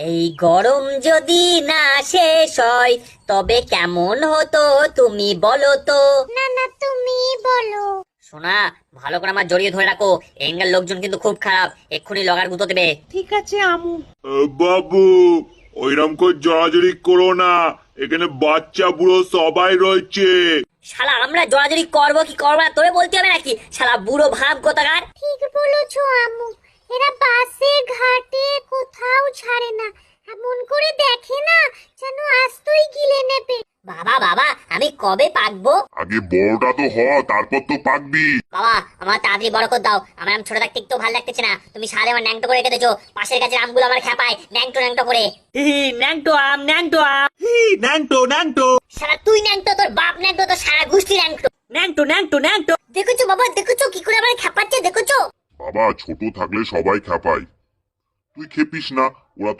এই গরম যদি না শেষ হয় তবে কেমন হতো তুমি বলো তো। না না, তুমি বলো। সোনা, ভালো করে আমার জড়িয়ে ধরে রাখো, এঙ্গেল লোকজন কিন্তু খুব খারাপ, এক্ষুনি লগার গুঁতো দেবে। ঠিক আছে আমু। বাবু, ওইরকম করে জড়াজড়ি করো না, এখানে বাচ্চা বুড়ো সবাই রয়েছে। শালা আমরা জড়াজড়ি করবো কি করবো না তোরে বলতে হবে নাকি? শালা বুড়ো ভাব কোথাকার। ঠিক বলেছো আম্মু, এরা বাসে ঘাটে কোথাও ছাড়ে না, এমন করে দেখে না যেন আস্তই গিলে নেবে। বাবা বাবা, আমি কবে পাকবো? আগে বড়টা তো হ, তারপর তো পাকবি। বাবা আমার তাড়াতাড়ি বড় করে দাও, আমার আম ছোট থাকতে একটু ভালো লাগতেছে না। তুমি সারে আমার ন্যাংটো করে রেখে দিয়েছো, পাশের গাছের আমগুলো আমার খেপায় ন্যাংটো ন্যাংটো করে। ন্যাংটো আম, ন্যাংটো আম, ন্যাংটো ন্যাংটো সারা তুই ন্যাংটো, তোর বাপ ন্যাংটো, তোর সারা গোষ্ঠী ন্যাংটো। ন্যাংটো ন্যাংটো ন্যাংটো। দেখেছো বাবা, দেখেছো কি করে আমার খেপাচ্ছে, দেখেছো? বাবা, ছোট থাকলে সবাই খেপায়, তুই খেপিস না,